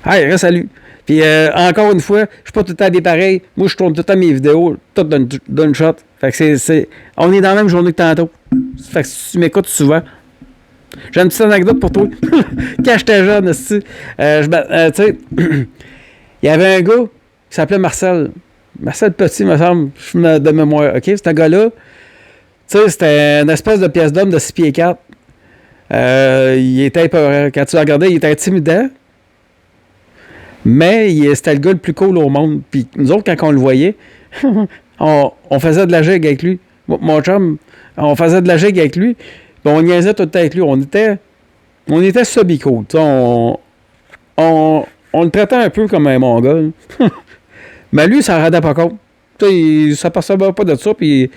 Hey, salut. Puis encore une fois, je suis pas tout le temps des pareils. Moi, je tourne tout le temps mes vidéos, tout d'une shot. Fait que on est dans la même journée que tantôt. Fait que si tu m'écoutes souvent, j'ai une petite anecdote pour toi. Quand j'étais jeune, tu sais, il y avait un gars qui s'appelait Marcel. Marcel Petit, me semble, de mémoire. OK? Ce gars-là, tu sais, c'était une espèce de pièce d'homme de 6 pieds 4. Il était épeurant. Quand tu le regardais, il était intimidant. Mais c'était le gars le plus cool au monde. Puis nous autres, quand on le voyait, on faisait de la gigue avec lui. Mon chum, on faisait de la gigue avec lui. Puis on niaisait tout le temps avec lui. On était sub-cool. On le traitait un peu comme un mongol. Mais lui, ça ne rendait pas compte. Il ne percevait pas de ça. Puis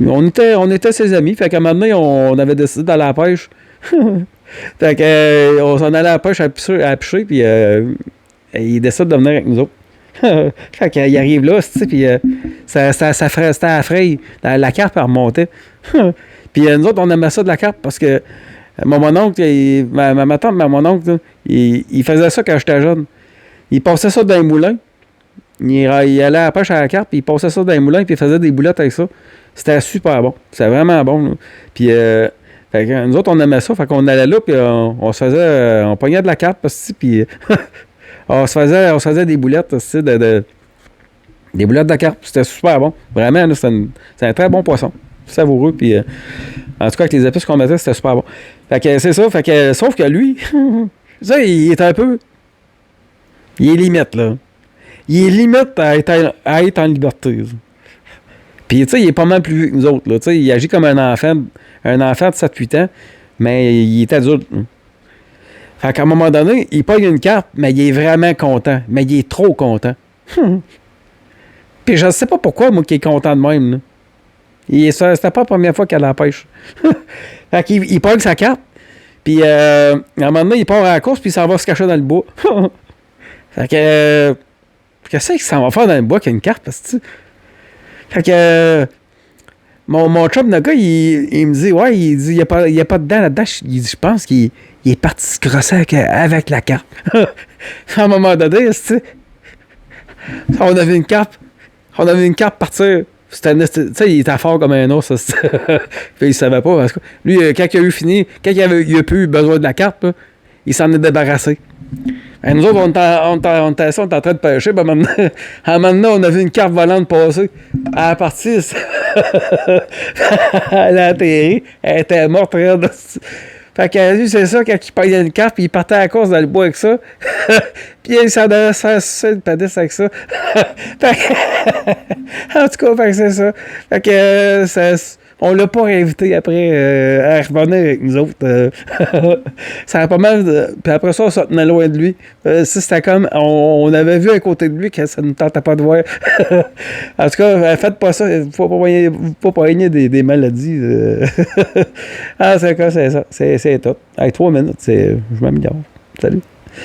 on était ses amis. Fait qu'à un moment donné, on avait décidé d'aller à la pêche. Fait que, on s'en allait à la pêche à pêcher, puis il décide de venir avec nous autres. Fait qu'il arrive là, puis c'était à fraye. La carpe, elle remontait. Puis nous autres, on aimait ça de la carpe parce que mon oncle, ma tante, mon oncle, il faisait ça quand j'étais jeune. Il passait ça dans les moulins. Il allait à la pêche à la carpe, puis il passait ça dans les moulins, puis il faisait des boulettes avec ça. C'était super bon. C'était vraiment bon. Là. Puis fait que nous autres, on aimait ça. Fait qu'on allait là, puis on se faisait... on pognait de la carpe, puis on se faisait des boulettes, des boulettes de carpe. C'était super bon. Vraiment, là, c'est un très bon poisson. Savoureux, puis en tout cas, avec les épices qu'on mettait, c'était super bon. Fait que c'est ça. Fait que, sauf que lui, ça, il est un peu... Il est limite, là. Il est limite à être en liberté. Puis, tu sais, il est pas mal plus vieux que nous autres, là. Tu sais, il agit comme un enfant de 7-8 ans, mais il est adulte. Hein. Fait qu'à un moment donné, il pogne une carte, mais il est vraiment content. Mais il est trop content. Puis je sais pas pourquoi, moi, qu'il est content de même. Là. C'était pas la première fois qu'il allait à la pêche. Fait qu'il pogne sa carte, puis à un moment donné, il part à la course, puis il s'en va se cacher dans le bois. Fait que... qu'est-ce qu'il s'en va faire dans le bois qu'il y a une carte, parce que... Fait que... Mon chum de gars, il me dit, ouais, il dit, il y a pas de dents là-dedans. Il dit, je pense qu'il est parti se crosser avec la carte. À un moment donné, tu sais, on avait une carte partir. Tu sais, il était fort comme un os. Puis il savait pas. Parce que lui, quand il a eu fini, quand il a plus eu besoin de la carte, là, il s'en est débarrassé. Et nous autres, on était en train de pêcher. Ben, à un moment donné, on a vu une carte volante passer. Elle est partie. Elle a atterri. Elle était morte. Fait que lui, c'est ça, quand il payait une carte, puis il partait à la course dans le bois avec ça. Puis il s'en donnait le pédis avec ça. Fait que, en tout cas, fait que c'est ça. Fait que on l'a pas réinvité après à revenir avec nous autres. Ça a pas mal. Puis après ça, on se tenait loin de lui. C'était comme. On avait vu à côté de lui que ça ne tentait pas de voir. En tout cas, faites pas ça. Faut pas poigner des maladies. Ah, c'est ça. C'est top. Avec 3 minutes, je m'améliore. Salut.